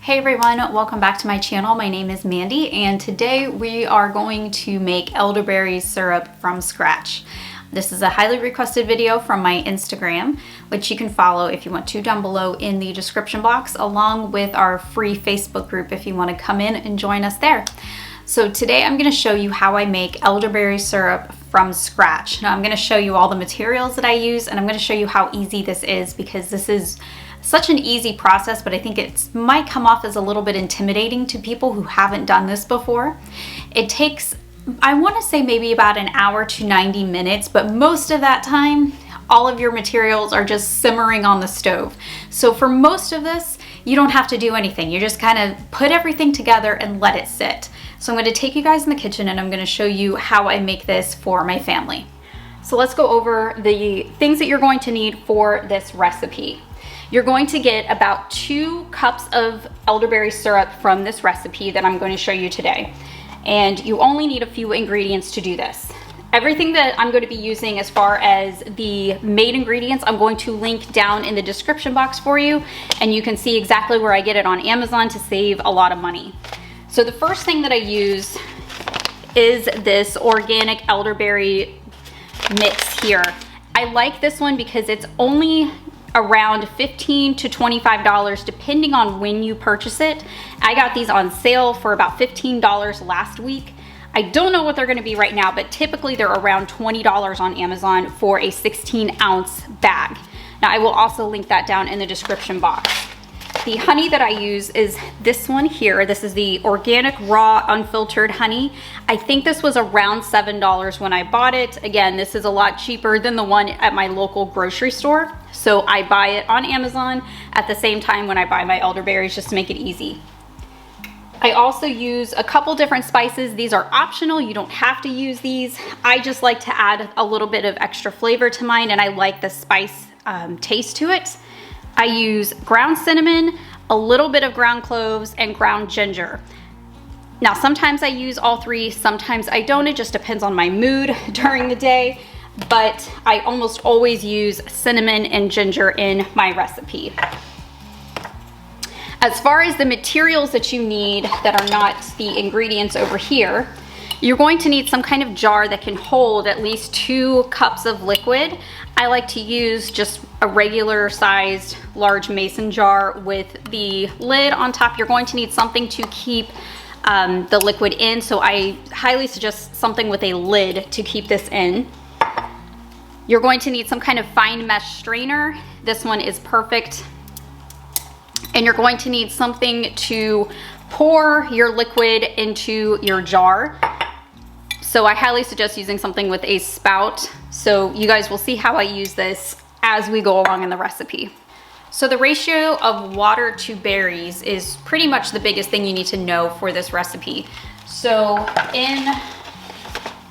Hey everyone, welcome back to my channel. My name is Mandy and today we are going to make elderberry syrup from scratch. This is a highly requested video from my Instagram, which you can follow if you want to down below in the description box, along with our free Facebook group if you want to come in and join us there. So today I'm going to show you how I make elderberry syrup from scratch. Now I'm going to show you all the materials that I use, and I'm going to show you how easy this is, because this is such an easy process, but I think it might come off as a little bit intimidating to people who haven't done this before. It takes, I want to say, maybe about an hour to 90 minutes, but most of that time, all of your materials are just simmering on the stove. So for most of this, you don't have to do anything. You just kind of put everything together and let it sit. So I'm going to take you guys in the kitchen and I'm going to show you how I make this for my family. So let's go over the things that you're going to need for this recipe. You're going to get about 2 cups of elderberry syrup from this recipe that I'm going to show you today. And you only need a few ingredients to do this. Everything that I'm going to be using as far as the made ingredients, I'm going to link down in the description box for you, and you can see exactly where I get it on Amazon to save a lot of money. So the first thing that I use is this organic elderberry mix here. I like this one because it's only around $15 to $25 depending on when you purchase it. I got these on sale for about $15 last week. I don't know what they're going to be right now, but typically they're around $20 on Amazon for a 16-ounce bag. Now I will also link that down in the description box. The honey that I use is this one here. This is the organic raw unfiltered honey. I think this was around $7 when I bought it. Again, this is a lot cheaper than the one at my local grocery store. So I buy it on Amazon at the same time when I buy my elderberries, just to make it easy. I also use a couple different spices. These are optional. You don't have to use these. I just like to add a little bit of extra flavor to mine, and I like the spice taste to it. I use ground cinnamon, a little bit of ground cloves, and ground ginger. Now, sometimes I use all 3, sometimes I don't. It just depends on my mood during the day, but I almost always use cinnamon and ginger in my recipe. As far as the materials that you need that are not the ingredients over here, you're going to need some kind of jar that can hold at least 2 cups of liquid. I like to use just a regular sized large mason jar with the lid on top. You're going to need something to keep the liquid in, so I highly suggest something with a lid to keep this in. You're going to need some kind of fine mesh strainer. This one is perfect. And you're going to need something to pour your liquid into your jar. So I highly suggest using something with a spout. So you guys will see how I use this as we go along in the recipe. So the ratio of water to berries is pretty much the biggest thing you need to know for this recipe. So in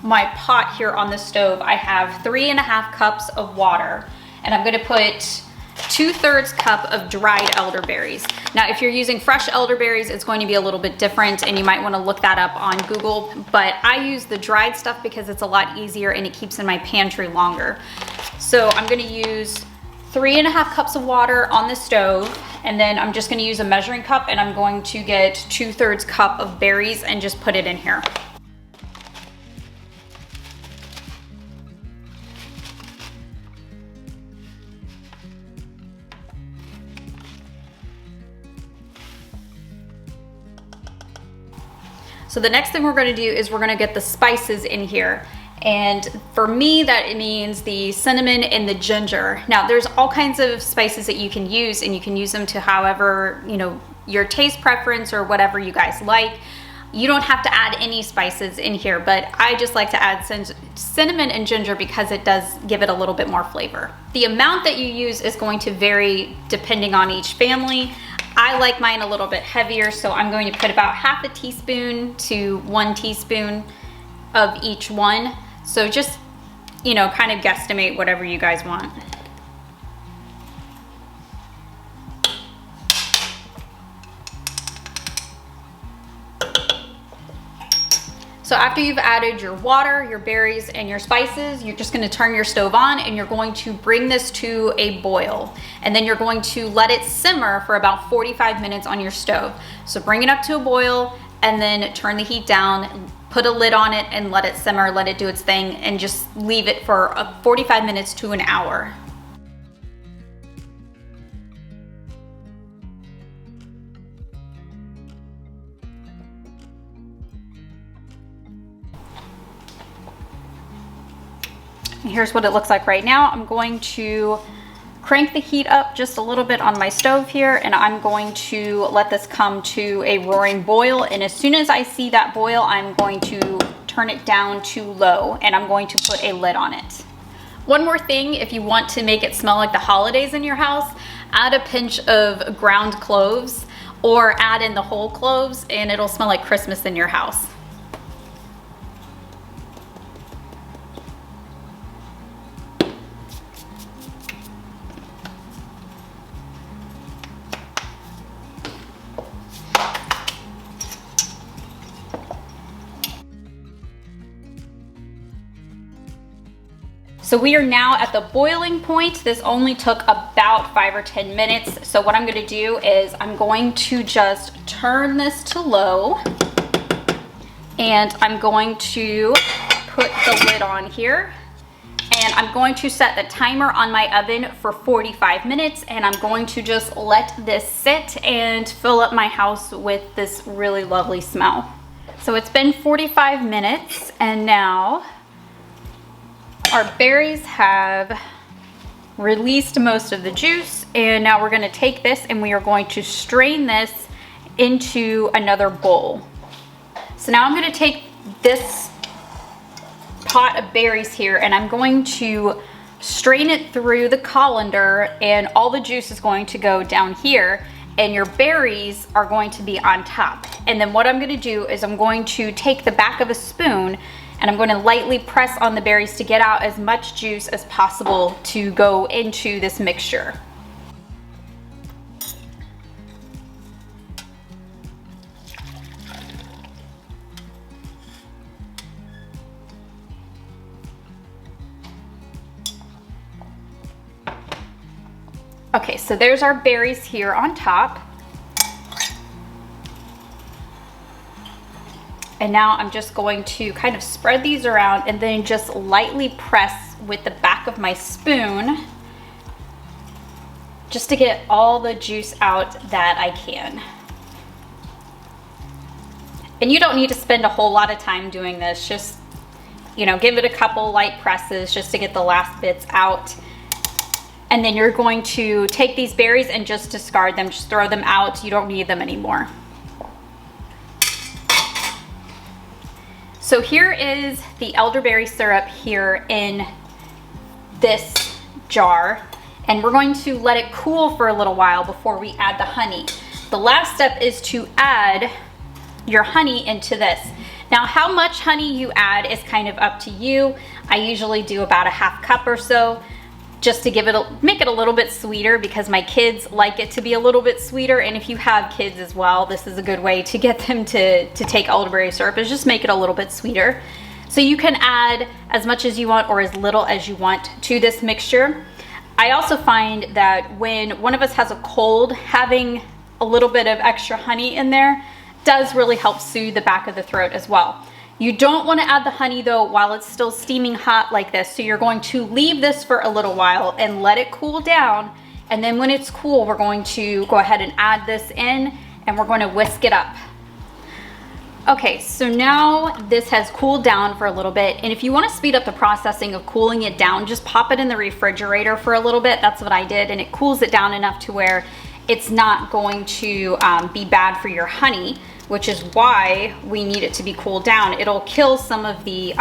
my pot here on the stove, I have 3.5 cups of water, and I'm gonna put 2/3 cup of dried elderberries. Now, if you're using fresh elderberries, it's going to be a little bit different, and you might want to look that up on Google, but I use the dried stuff because it's a lot easier and it keeps in my pantry longer. So I'm going to use 3.5 cups of water on the stove, and then I'm just going to use a measuring cup, and I'm going to get 2/3 cup of berries and just put it in here. So the next thing we're going to do is we're going to get the spices in here. And for me, that means the cinnamon and the ginger. Now, there's all kinds of spices that you can use, and you can use them to however, your taste preference or whatever you guys like. You don't have to add any spices in here, but I just like to add cinnamon and ginger because it does give it a little bit more flavor. The amount that you use is going to vary depending on each family. I like mine a little bit heavier, so I'm going to put about 1/2 teaspoon to 1 teaspoon of each one. So just, kind of guesstimate whatever you guys want. So after you've added your water, your berries, and your spices, you're just gonna turn your stove on and you're going to bring this to a boil. And then you're going to let it simmer for about 45 minutes on your stove. So bring it up to a boil and then turn the heat down, put a lid on it and let it simmer, let it do its thing, and just leave it for 45 minutes to an hour. And here's what it looks like right now. I'm going to crank the heat up just a little bit on my stove here, and I'm going to let this come to a roaring boil. And as soon as I see that boil, I'm going to turn it down to low, and I'm going to put a lid on it. One more thing, if you want to make it smell like the holidays in your house, add a pinch of ground cloves or add in the whole cloves and it'll smell like Christmas in your house. So we are now at the boiling point. This only took about 5 or 10 minutes. So what I'm gonna do is I'm going to just turn this to low and I'm going to put the lid on here and I'm going to set the timer on my oven for 45 minutes and I'm going to just let this sit and fill up my house with this really lovely smell. So it's been 45 minutes and now our berries have released most of the juice, and now we're going to take this and we are going to strain this into another bowl. So now I'm going to take this pot of berries here and I'm going to strain it through the colander, and all the juice is going to go down here and your berries are going to be on top. And then what I'm going to do is I'm going to take the back of a spoon and I'm going to lightly press on the berries to get out as much juice as possible to go into this mixture. Okay, so there's our berries here on top. And now I'm just going to kind of spread these around and then just lightly press with the back of my spoon just to get all the juice out that I can. And you don't need to spend a whole lot of time doing this. Just, you know, give it a couple light presses just to get the last bits out. And then you're going to take these berries and just discard them, just throw them out. You don't need them anymore. So here is the elderberry syrup here in this jar, and we're going to let it cool for a little while before we add the honey. The last step is to add your honey into this. Now, how much honey you add is kind of up to you. I usually do about a half cup or so, just to make it a little bit sweeter, because my kids like it to be a little bit sweeter. And if you have kids as well, this is a good way to get them to take elderberry syrup, is just make it a little bit sweeter. So you can add as much as you want or as little as you want to this mixture. I also find that when one of us has a cold, having a little bit of extra honey in there does really help soothe the back of the throat as well. You don't want to add the honey though while it's still steaming hot like this. So you're going to leave this for a little while and let it cool down. And then when it's cool, we're going to go ahead and add this in and we're going to whisk it up. Okay, so now this has cooled down for a little bit. And if you want to speed up the processing of cooling it down, just pop it in the refrigerator for a little bit. That's what I did. And it cools it down enough to where it's not going to be bad for your honey, which is why we need it to be cooled down. It'll kill some of the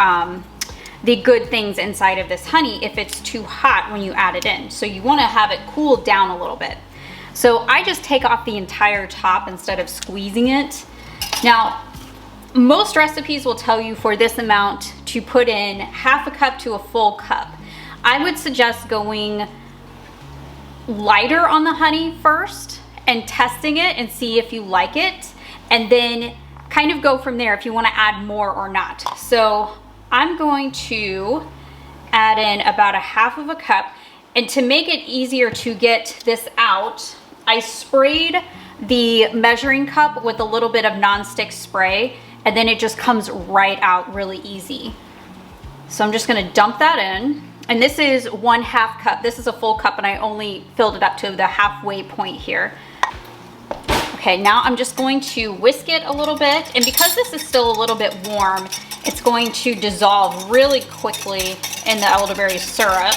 good things inside of this honey if it's too hot when you add it in. So you want to have it cooled down a little bit. So I just take off the entire top instead of squeezing it. Now, most recipes will tell you for this amount to put in half a cup to a full cup. I would suggest going lighter on the honey first and testing it and see if you like it, and then kind of go from there if you want to add more or not. So I'm going to add in about 1/2 cup. And to make it easier to get this out, I sprayed the measuring cup with a little bit of nonstick spray, and then it just comes right out really easy. So I'm just gonna dump that in. And this is 1/2 cup. This is a full cup and I only filled it up to the halfway point here. Okay, now I'm just going to whisk it a little bit. And because this is still a little bit warm, it's going to dissolve really quickly in the elderberry syrup.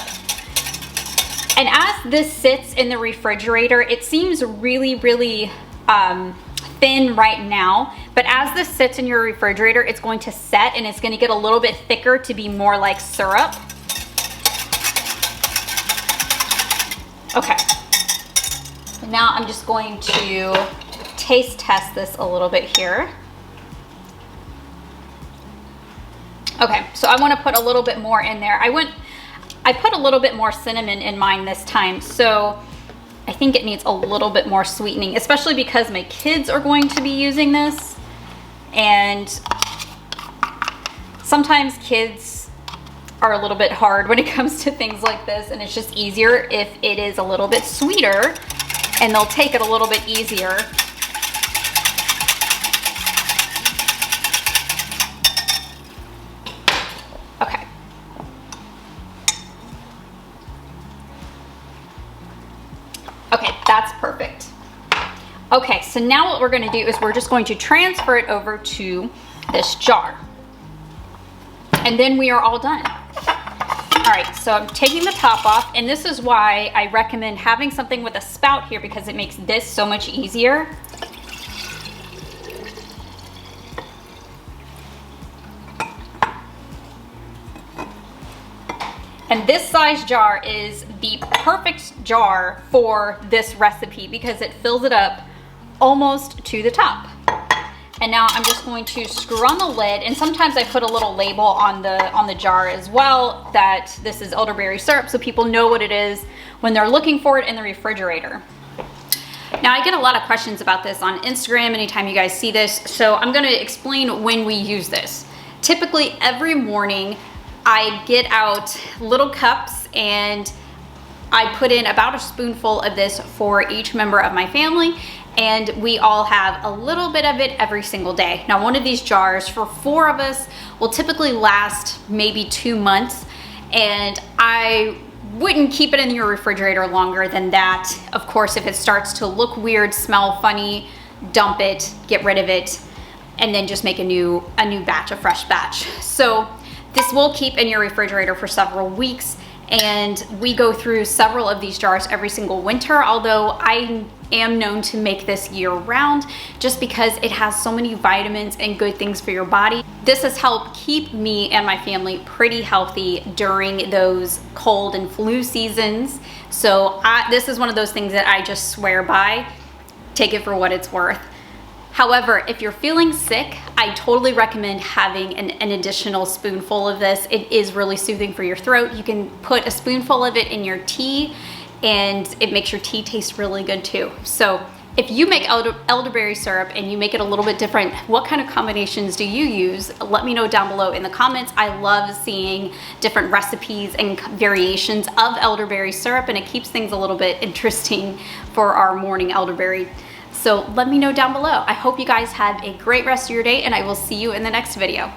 And as this sits in the refrigerator, it seems really, really thin right now. But as this sits in your refrigerator, it's going to set and it's going to get a little bit thicker to be more like syrup. Okay. And now I'm just going to taste test this a little bit here. Okay, so I want to put a little bit more in there. I put a little bit more cinnamon in mine this time, so I think it needs a little bit more sweetening, especially because my kids are going to be using this. And sometimes kids are a little bit hard when it comes to things like this, and it's just easier if it is a little bit sweeter, and they'll take it a little bit easier. Okay. Okay, that's perfect. Okay, so now what we're gonna do is we're just going to transfer it over to this jar. And then we are all done. All right, so I'm taking the top off, and this is why I recommend having something with a spout here, because it makes this so much easier. And this size jar is the perfect jar for this recipe because it fills it up almost to the top. And now I'm just going to screw on the lid, and sometimes I put a little label on the jar as well that this is elderberry syrup, so people know what it is when they're looking for it in the refrigerator. Now I get a lot of questions about this on Instagram anytime you guys see this, so I'm gonna explain when we use this. Typically every morning I get out little cups and I put in about a spoonful of this for each member of my family, and we all have a little bit of it every single day. Now one of these jars for 4 of us will typically last maybe 2 months, and I wouldn't keep it in your refrigerator longer than that. Of course, if it starts to look weird, smell funny, dump it, get rid of it, and then just make a new batch, a fresh batch. So this will keep in your refrigerator for several weeks, and we go through several of these jars every single winter, although I am known to make this year round just because it has so many vitamins and good things for your body. This has helped keep me and my family pretty healthy during those cold and flu seasons. So this is one of those things that I just swear by. Take it for what it's worth. However, if you're feeling sick, I totally recommend having an additional spoonful of this. It is really soothing for your throat. You can put a spoonful of it in your tea, and it makes your tea taste really good too. So if you make elderberry syrup and you make it a little bit different, what kind of combinations do you use? Let me know down below in the comments. I love seeing different recipes and variations of elderberry syrup, and it keeps things a little bit interesting for our morning elderberry. So let me know down below. I hope you guys have a great rest of your day, and I will see you in the next video.